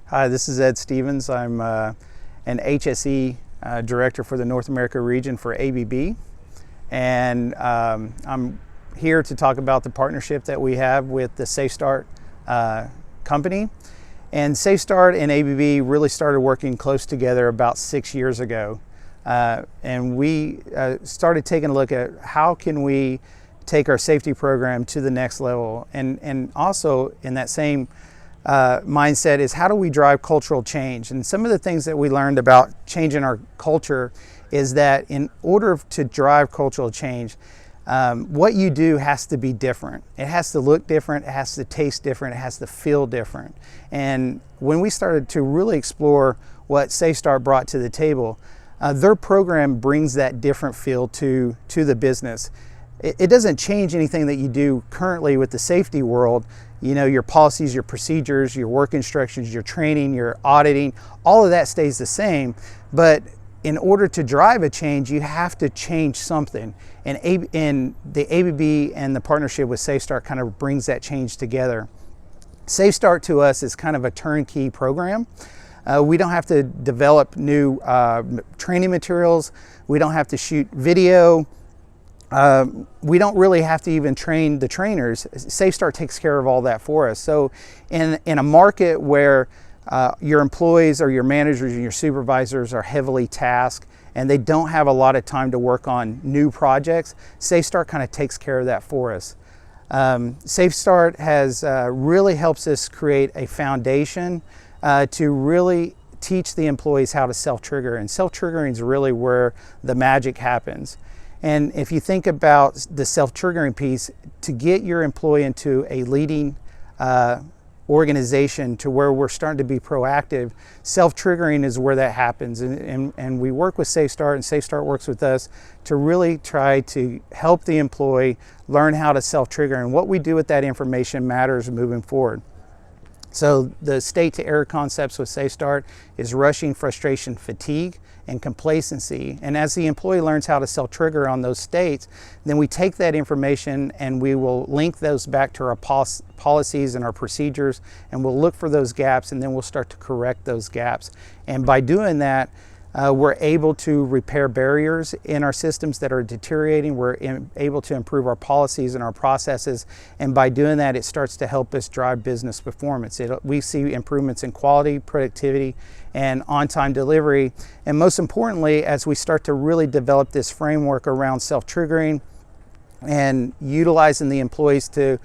Hi, this is Ed Stevens. I'm an HSE director for the North America region for ABB, and I'm here to talk about the partnership that we have with the SafeStart company. And SafeStart and ABB really started working close together about 6 years ago, and we started taking a look at how can we take our safety program to the next level, and also in that same mindset is how do we drive cultural change. And some of the things that we learned about changing our culture is that in order to drive cultural change, what you do has to be different. It has to look different, it has to taste different, it has to feel different. And when we started to really explore what SafeStart brought to the table, their program brings that different feel to the business. It doesn't change anything that you do currently with the safety world. You know, your policies, your procedures, your work instructions, your training, your auditing, all of that stays the same. But in order to drive a change, you have to change something. And the ABB and the partnership with SafeStart kind of brings that change together. SafeStart to us is kind of a turnkey program. We don't have to develop new training materials. We don't have to shoot video. We don't really have to even train the trainers. SafeStart takes care of all that for us. So in a market where your employees or your managers and your supervisors are heavily tasked and they don't have a lot of time to work on new projects, SafeStart kind of takes care of that for us. SafeStart has really helps us create a foundation to really teach the employees how to self-trigger, and self-triggering is really where the magic happens. And if you think about the self-triggering piece, to get your employee into a leading organization to where we're starting to be proactive, self-triggering is where that happens. And we work with SafeStart, and SafeStart works with us to really try to help the employee learn how to self-trigger. And what we do with that information matters moving forward. So the state to error concepts with SafeStart is rushing, frustration, fatigue, and complacency. And as the employee learns how to self-trigger on those states, then we take that information and we will link those back to our policies and our procedures, and we'll look for those gaps, and then we'll start to correct those gaps. And by doing that, we're able to repair barriers in our systems that are deteriorating. We're able to improve our policies and our processes, and by doing that, it starts to help us drive business performance. We see improvements in quality, productivity, and on-time delivery. And most importantly, as we start to really develop this framework around self-triggering and utilizing the employees to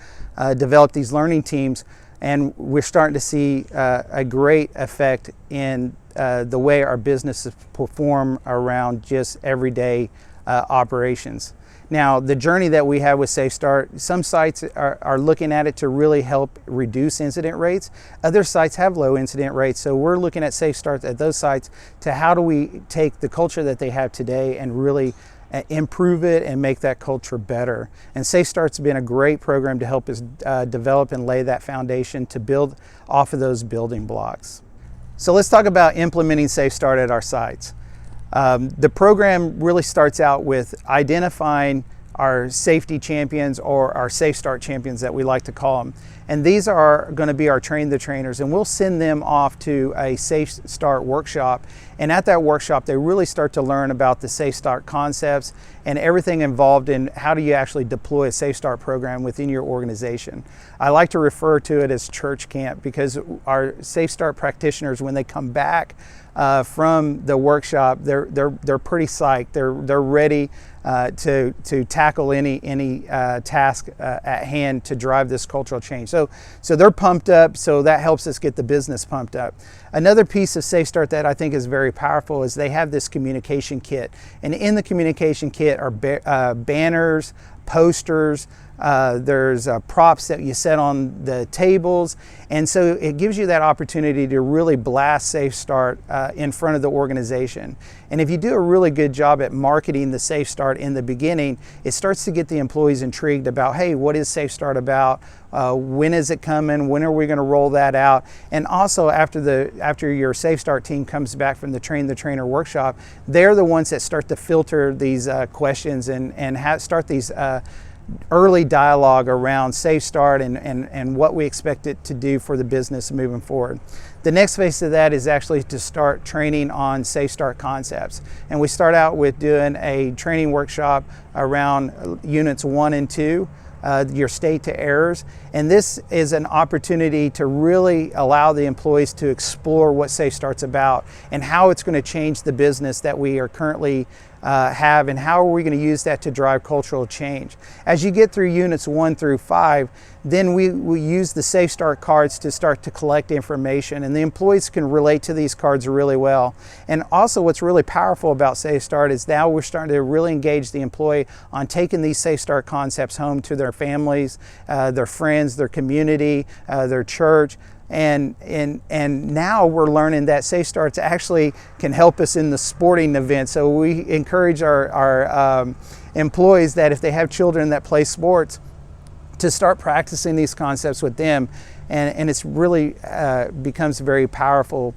develop these learning teams, and we're starting to see a great effect in the way our businesses perform around just everyday operations. Now, the journey that we have with SafeStart, some sites are looking at it to really help reduce incident rates. Other sites have low incident rates, so we're looking at SafeStart at those sites to how do we take the culture that they have today and really improve it and make that culture better. And SafeStart's been a great program to help us develop and lay that foundation to build off of those building blocks. So let's talk about implementing SafeStart at our sites. The program really starts out with identifying our safety champions, or our SafeStart champions that we like to call them. And these are going to be our train the trainers, and we'll send them off to a SafeStart workshop. And at that workshop, they really start to learn about the SafeStart concepts and everything involved in how do you actually deploy a SafeStart program within your organization. I like to refer to it as church camp, because our SafeStart practitioners, when they come back from the workshop, they're pretty psyched. They're ready to tackle any task at hand to drive this cultural change. So they're pumped up, so that helps us get the business pumped up. Another piece of SafeStart that I think is very powerful is they have this communication kit. And in the communication kit are banners, posters, there's props that you set on the tables, and so it gives you that opportunity to really blast SafeStart in front of the organization. And if you do a really good job at marketing the SafeStart in the beginning, it starts to get the employees intrigued about, hey, what is SafeStart about? When is it coming? When are we going to roll that out? And also after your SafeStart team comes back from the Train the Trainer workshop, they're the ones that start to filter these questions and start these early dialogue around SafeStart and what we expect it to do for the business moving forward. The next phase of that is actually to start training on SafeStart concepts. And we start out with doing a training workshop around units 1 and 2, your state to errors. And this is an opportunity to really allow the employees to explore what SafeStart's about and how it's going to change the business that we are currently have, and how are we going to use that to drive cultural change. As you get through units 1 through 5, then we use the SafeStart cards to start to collect information, and the employees can relate to these cards really well. And also what's really powerful about SafeStart is now we're starting to really engage the employee on taking these SafeStart concepts home to their families, their friends, their community, their church. And now we're learning that SafeStarts actually can help us in the sporting event. So we encourage our employees that if they have children that play sports, to start practicing these concepts with them. And it's really becomes very powerful.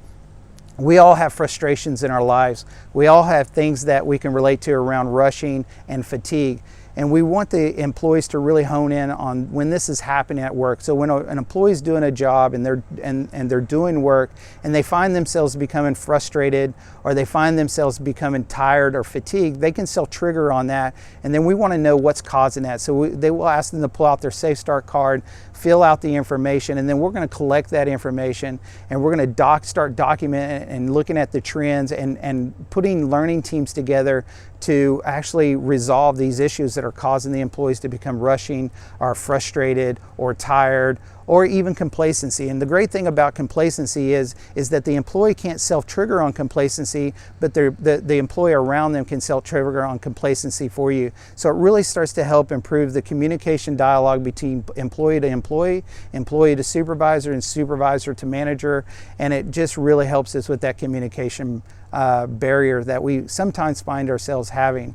We all have frustrations in our lives. We all have things that we can relate to around rushing and fatigue. And we want the employees to really hone in on when this is happening at work. So when an employee is doing a job and they're doing work and they find themselves becoming frustrated, or they find themselves becoming tired or fatigued, they can self-trigger on that. And then we want to know what's causing that. So they will ask them to pull out their SafeStart card, fill out the information, and then we're going to collect that information, and we're going to start documenting and looking at the trends and putting learning teams together to actually resolve these issues that are causing the employees to become rushing or frustrated or tired or even complacency. And the great thing about complacency is that the employee can't self-trigger on complacency, but the employee around them can self-trigger on complacency for you. So it really starts to help improve the communication dialogue between employee to employee, employee to supervisor, and supervisor to manager. And it just really helps us with that communication barrier that we sometimes find ourselves having.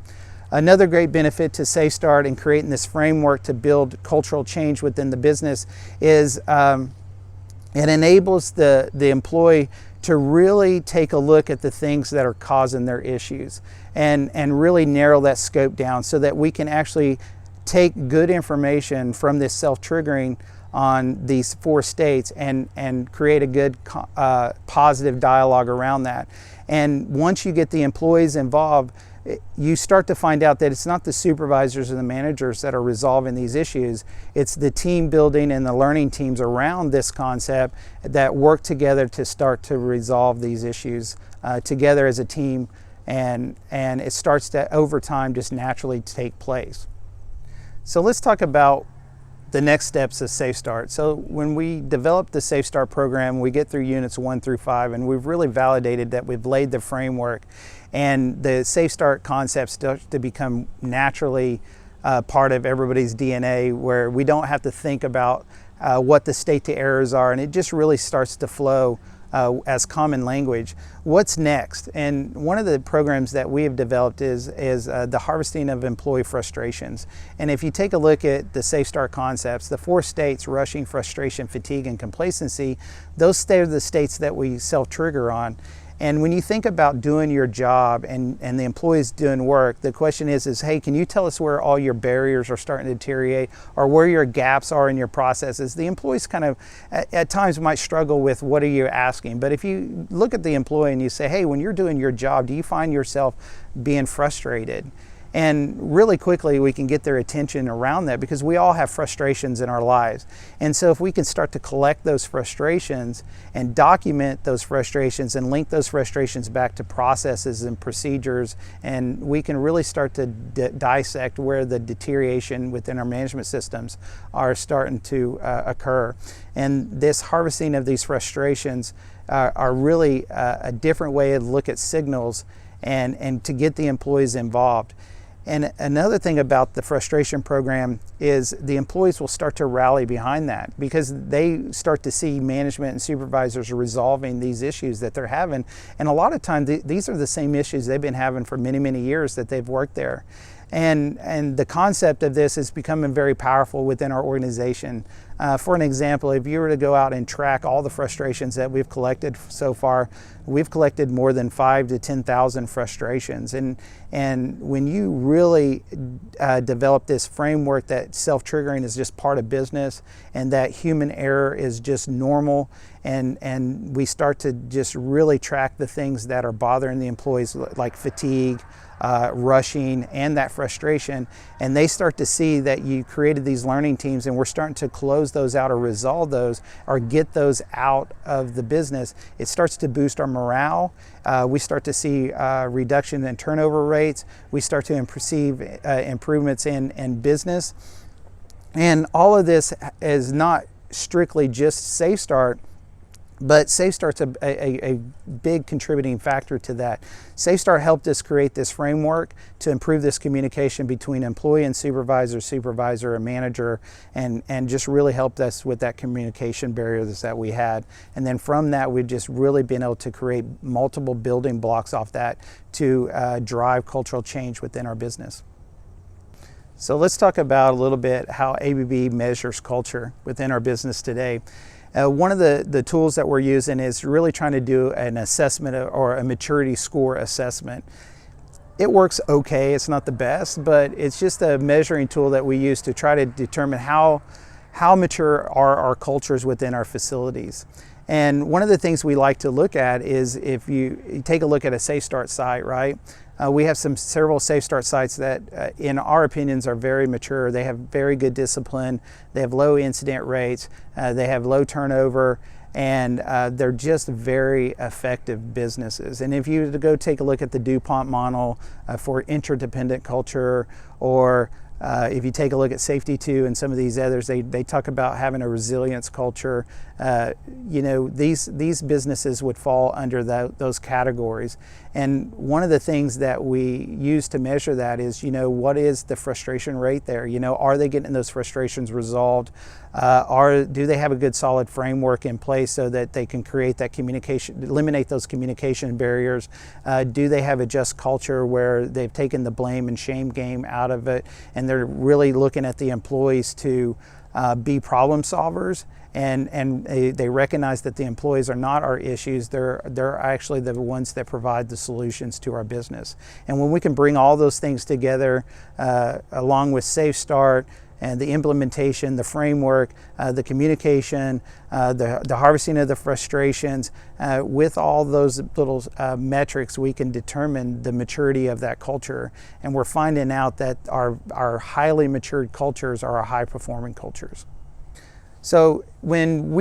Another great benefit to SafeStart and creating this framework to build cultural change within the business is it enables the employee to really take a look at the things that are causing their issues and really narrow that scope down so that we can actually take good information from this self-triggering on these 4 states and create a good positive dialogue around that. And once you get the employees involved, you start to find out that it's not the supervisors and the managers that are resolving these issues. It's the team building and the learning teams around this concept that work together to start to resolve these issues together as a team, and it starts to over time just naturally take place. So let's talk about the next steps of SafeStart. So when we develop the SafeStart program, we get through units 1 through 5, and we've really validated that we've laid the framework, and the SafeStart concepts start to become naturally part of everybody's DNA, where we don't have to think about what the state to errors are, and it just really starts to flow as common language. What's next? And one of the programs that we have developed is the harvesting of employee frustrations. And if you take a look at the SafeStart concepts, the 4 states, rushing, frustration, fatigue, and complacency, those are the states that we self-trigger on. And when you think about doing your job and the employees doing work, the question is, hey, can you tell us where all your barriers are starting to deteriorate or where your gaps are in your processes? The employees kind of, at times, might struggle with what are you asking. But if you look at the employee and you say, hey, when you're doing your job, do you find yourself being frustrated? And really quickly we can get their attention around that, because we all have frustrations in our lives. And so if we can start to collect those frustrations and document those frustrations and link those frustrations back to processes and procedures, and we can really start to dissect where the deterioration within our management systems are starting to occur. And this harvesting of these frustrations are really a different way to look at signals and to get the employees involved. And another thing about the frustration program is the employees will start to rally behind that, because they start to see management and supervisors resolving these issues that they're having. And a lot of times these are the same issues they've been having for many, many years that they've worked there. And the concept of this is becoming very powerful within our organization. For an example, if you were to go out and track all the frustrations that we've collected so far, we've collected more than 5,000 to 10,000 frustrations. And when you really develop this framework that self-triggering is just part of business and that human error is just normal, and we start to just really track the things that are bothering the employees, like fatigue, rushing, and that frustration, and they start to see that you created these learning teams and we're starting to close those out or resolve those or get those out of the business, it starts to boost our morale. We start to see reduction in turnover rates. We start to perceive improvements in business. And all of this is not strictly just SafeStart, but SafeStart's a big contributing factor to that. SafeStart helped us create this framework to improve this communication between employee and supervisor and manager, and just really helped us with that communication barriers that we had. And then from that, we've just really been able to create multiple building blocks off that to drive cultural change within our business. So let's talk about a little bit how ABB measures culture within our business today. One of the tools that we're using is really trying to do an assessment or a maturity score assessment. It works okay, it's not the best, but it's just a measuring tool that we use to try to determine how mature are our cultures within our facilities. And one of the things we like to look at is if you take a look at a SafeStart site, right? We have several SafeStart sites that, in our opinions, are very mature. They have very good discipline. They have low incident rates. They have low turnover, and they're just very effective businesses. And if you were to go take a look at the DuPont model for interdependent culture, or if you take a look at Safety 2 and some of these others, they talk about having a resilience culture. You know, these businesses would fall under those categories. And one of the things that we use to measure that is, you know, what is the frustration rate there? You know, are they getting those frustrations resolved? Do they have a good solid framework in place so that they can create that communication, eliminate those communication barriers? Do they have a just culture where they've taken the blame and shame game out of it, and they're really looking at the employees to be problem solvers, and they recognize that the employees are not our issues, they're actually the ones that provide the solutions to our business. And when we can bring all those things together, along with SafeStart and the implementation, the framework, the communication, the harvesting of the frustrations, with all those little metrics, we can determine the maturity of that culture. And we're finding out that our highly matured cultures are our high performing cultures. So when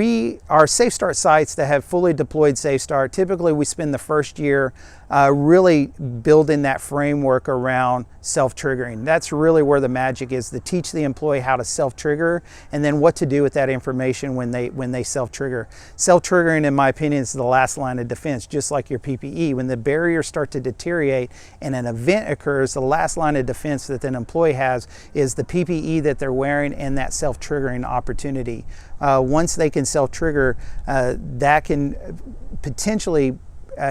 our SafeStart sites that have fully deployed SafeStart, typically we spend the first year really building that framework around self-triggering. That's really where the magic is, to teach the employee how to self-trigger and then what to do with that information when they self-trigger. Self-triggering, in my opinion, is the last line of defense, just like your PPE. When the barriers start to deteriorate and an event occurs, the last line of defense that an employee has is the PPE that they're wearing and that self-triggering opportunity. Once they can self-trigger, that can potentially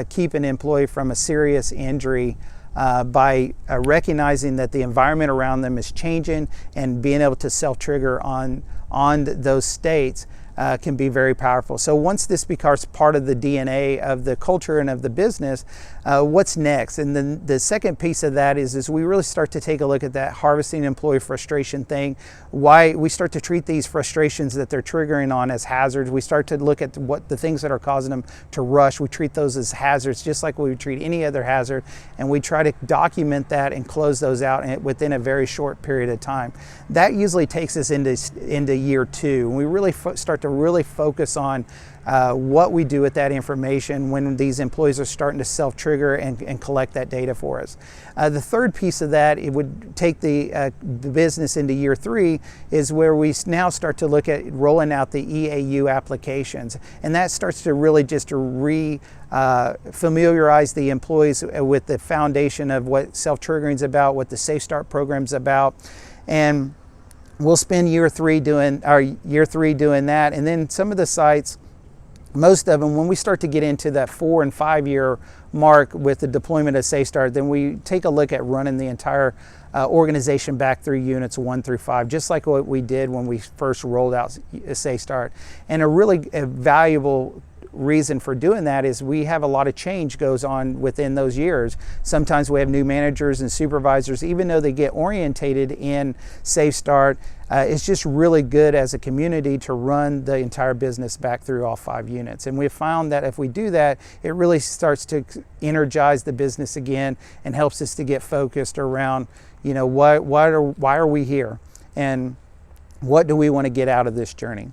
keep an employee from a serious injury by recognizing that the environment around them is changing, and being able to self-trigger on those states can be very powerful. So once this becomes part of the DNA of the culture and of the business, what's next? And then the second piece of that is we really start to take a look at that harvesting employee frustration thing. Why we start to treat these frustrations that they're triggering on as hazards. We start to look at what the things that are causing them to rush. We treat those as hazards just like we would treat any other hazard, and we try to document that and close those out within a very short period of time. That usually takes us into year 2, and we really start to really focus on what we do with that information when these employees are starting to self-trigger and collect that data for us. The third piece of that, it would take the business into year 3, is where we now start to look at rolling out the EAU applications, and that starts to really just familiarize the employees with the foundation of what self-triggering is about, what the SafeStart program is about, and we'll spend year 3 doing that. And then some of the sites, most of them, when we start to get into that 4 and 5 year mark with the deployment of SafeStart, then we take a look at running the entire organization back through units 1 through 5, just like what we did when we first rolled out SafeStart. And a valuable reason for doing that is we have a lot of change goes on within those years. Sometimes we have new managers and supervisors, even though they get orientated in SafeStart. It's just really good as a community to run the entire business back through all 5 units. And we've found that if we do that, it really starts to energize the business again and helps us to get focused around, why are we here and what do we want to get out of this journey.